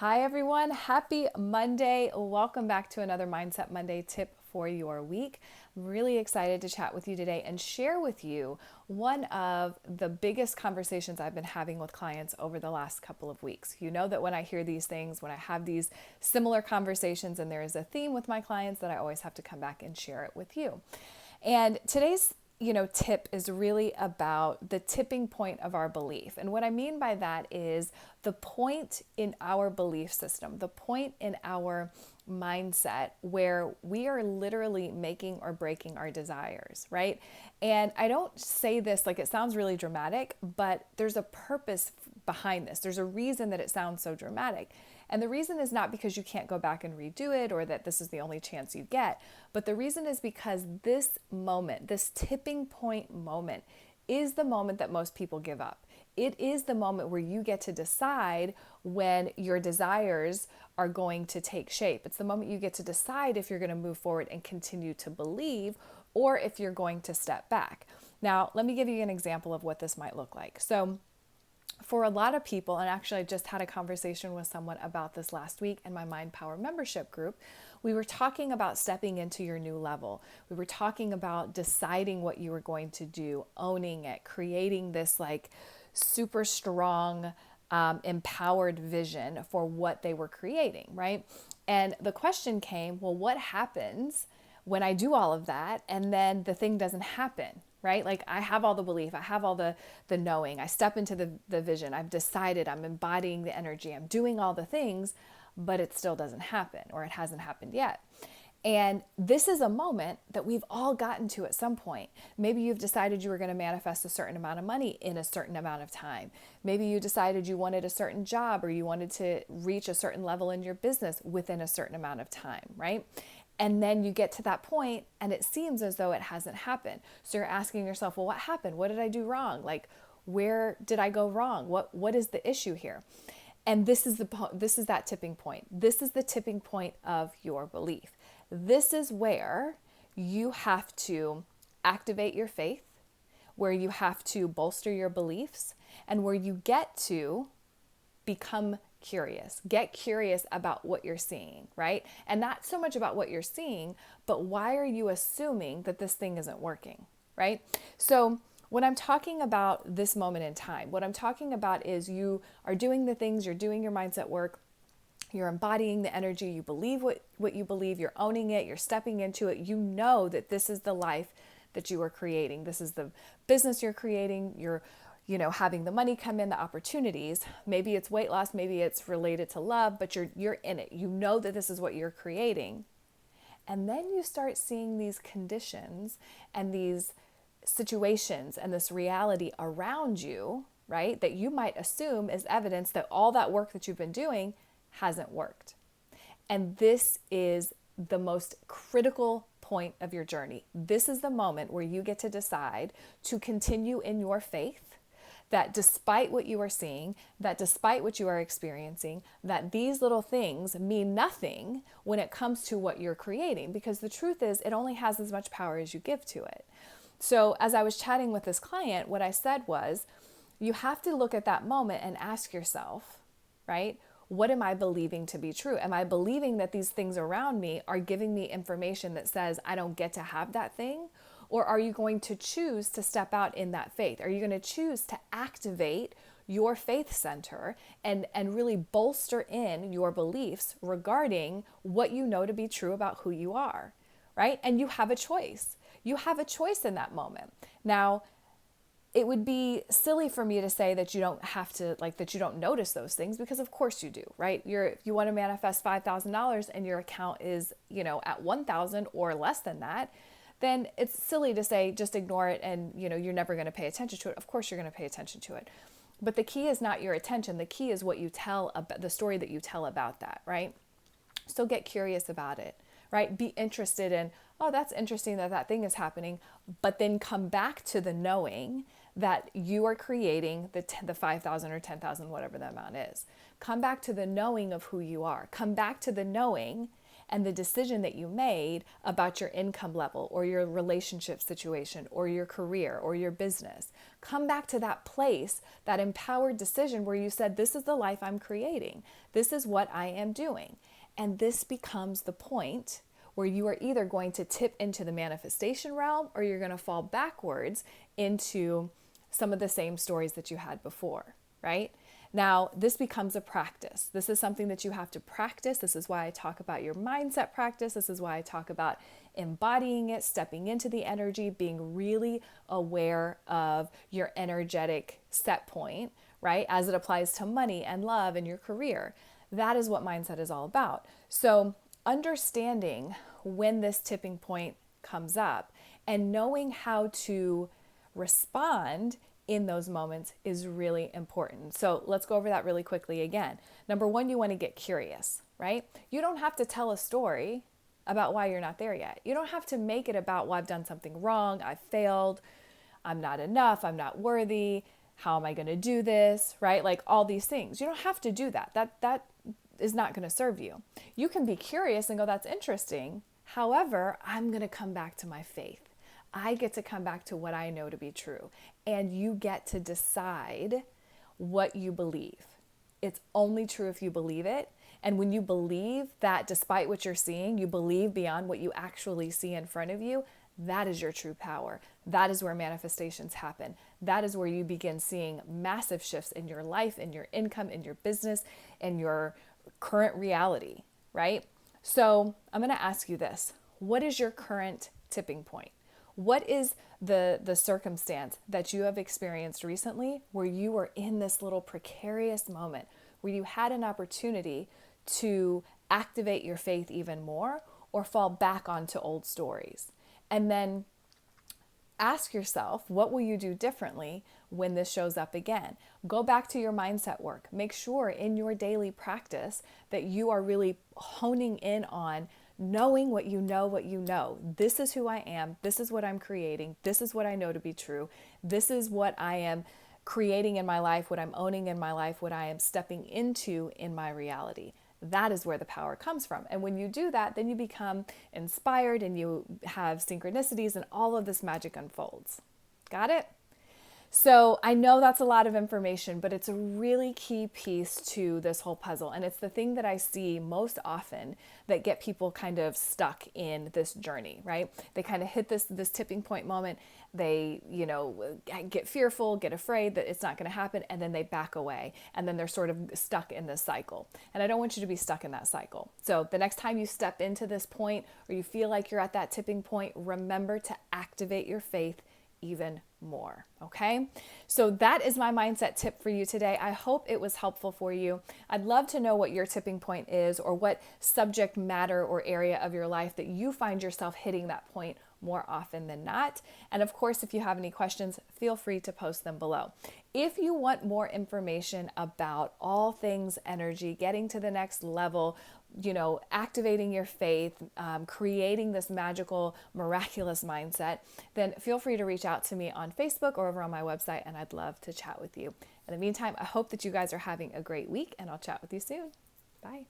Hi everyone, happy Monday. Welcome back to another Mindset Monday tip for your week. I'm really excited to chat with you today and share with you one of the biggest conversations I've been having with clients over the last couple of weeks. You know that when I hear these things, when I have these similar conversations and there is a theme with my clients, that I always have to come back and share it with you. And today's tip is really about the tipping point of our belief. And what I mean by that is the point in our belief system, the point in our mindset where we are literally making or breaking our desires, right? And I don't say this like it sounds really dramatic, but there's a purpose behind this. There's a reason that it sounds so dramatic. And the reason is not because you can't go back and redo it or that this is the only chance you get, but the reason is because this moment, this tipping point moment, is the moment that most people give up. It is the moment where you get to decide when your desires are going to take shape. It's the moment you get to decide if you're going to move forward and continue to believe or if you're going to step back. Now, let me give you an example of what this might look like. So, for a lot of people, and actually I just had a conversation with someone about this last week in my Mind Power membership group, we were talking about stepping into your new level. We were talking about deciding what you were going to do, owning it, creating this like super strong, empowered vision for what they were creating, right? And the question came, well, what happens when I do all of that and then the thing doesn't happen? Right? Like I have all the belief, I have all the knowing, I step into the vision, I've decided, I'm embodying the energy, I'm doing all the things, but it still doesn't happen or it hasn't happened yet. And this is a moment that we've all gotten to at some point. Maybe you've decided you were going to manifest a certain amount of money in a certain amount of time. Maybe you decided you wanted a certain job or you wanted to reach a certain level in your business within a certain amount of time, right? And then you get to that point and it seems as though it hasn't happened. So you're asking yourself, well, what happened? What did I do wrong? Like, where did I go wrong? What is the issue here? And this is that tipping point. This is the tipping point of your belief. This is where you have to activate your faith, where you have to bolster your beliefs, and where you get to become curious. Get curious about what you're seeing, right? And not so much about what you're seeing, but why are you assuming that this thing isn't working, right? So when I'm talking about this moment in time, what I'm talking about is you are doing the things, you're doing your mindset work, you're embodying the energy, you believe what you believe, you're owning it, you're stepping into it, you know that this is the life that you are creating. This is the business you're creating, you're having the money come in, the opportunities. Maybe it's weight loss, maybe it's related to love, but you're in it. You know that this is what you're creating. And then you start seeing these conditions and these situations and this reality around you, right? That you might assume is evidence that all that work that you've been doing hasn't worked. And this is the most critical point of your journey. This is the moment where you get to decide to continue in your faith, that despite what you are seeing, that despite what you are experiencing, that these little things mean nothing when it comes to what you're creating, because the truth is it only has as much power as you give to it. So as I was chatting with this client, what I said was, you have to look at that moment and ask yourself, right? What am I believing to be true? Am I believing that these things around me are giving me information that says I don't get to have that thing? Or are you going to choose to step out in that faith? Are you going to choose to activate your faith center and really bolster in your beliefs regarding what you know to be true about who you are, right? And you have a choice. You have a choice in that moment. Now, it would be silly for me to say that you don't have to, like, that you don't notice those things, because of course you do, right? If you want to manifest $5,000 and your account is, at 1,000 or less than that, then it's silly to say just ignore it and, you're never going to pay attention to it. Of course you're going to pay attention to it. But the key is not your attention. The key is what you tell about the story that you tell about that, right? So get curious about it, right? Be interested in, oh, that's interesting that that thing is happening, but then come back to the knowing that you are creating the 5,000 or 10,000, whatever the amount is. Come back to the knowing of who you are. Come back to the knowing and the decision that you made about your income level or your relationship situation or your career or your business. Come back to that place, that empowered decision where you said, this is the life I'm creating. This is what I am doing. And this becomes the point where you are either going to tip into the manifestation realm or you're going to fall backwards into some of the same stories that you had before, right? Now, this becomes a practice. This is something that you have to practice. This is why I talk about your mindset practice. This is why I talk about embodying it, stepping into the energy, being really aware of your energetic set point, right? As it applies to money and love and your career. That is what mindset is all about. So understanding when this tipping point comes up and knowing how to respond in those moments is really important. So let's go over that really quickly again. Number one, you want to get curious, right? You don't have to tell a story about why you're not there yet. You don't have to make it about, well, I've done something wrong, I've failed, I'm not enough, I'm not worthy, how am I going to do this, right? Like all these things. You don't have to do that. That is not going to serve you. You can be curious and go, that's interesting. However, I'm going to come back to my faith. I get to come back to what I know to be true. And you get to decide what you believe. It's only true if you believe it. And when you believe that despite what you're seeing, you believe beyond what you actually see in front of you, that is your true power. That is where manifestations happen. That is where you begin seeing massive shifts in your life, in your income, in your business, in your current reality, right? So I'm going to ask you this. What is your current tipping point? What is the circumstance that you have experienced recently where you were in this little precarious moment where you had an opportunity to activate your faith even more or fall back onto old stories? And then ask yourself, what will you do differently when this shows up again? Go back to your mindset work. Make sure in your daily practice that you are really honing in on knowing what you know, what you know. This is who I am. This is what I'm creating. This is what I know to be true. This is what I am creating in my life, what I'm owning in my life, what I am stepping into in my reality. That is where the power comes from. And when you do that, then you become inspired and you have synchronicities and all of this magic unfolds. Got it? So I know that's a lot of information, but it's a really key piece to this whole puzzle. And it's the thing that I see most often that get people kind of stuck in this journey, right? They kind of hit this tipping point moment. They, get fearful, get afraid that it's not going to happen, and then they back away. And then they're sort of stuck in this cycle. And I don't want you to be stuck in that cycle. So the next time you step into this point or you feel like you're at that tipping point, remember to activate your faith even more. Okay. So that is my mindset tip for you today. I hope it was helpful for you. I'd love to know what your tipping point is or what subject matter or area of your life that you find yourself hitting that point more often than not. And of course, if you have any questions, feel free to post them below. If you want more information about all things energy, getting to the next level, activating your faith, creating this magical, miraculous mindset, then feel free to reach out to me on Facebook or over on my website, and I'd love to chat with you. In the meantime, I hope that you guys are having a great week, and I'll chat with you soon. Bye.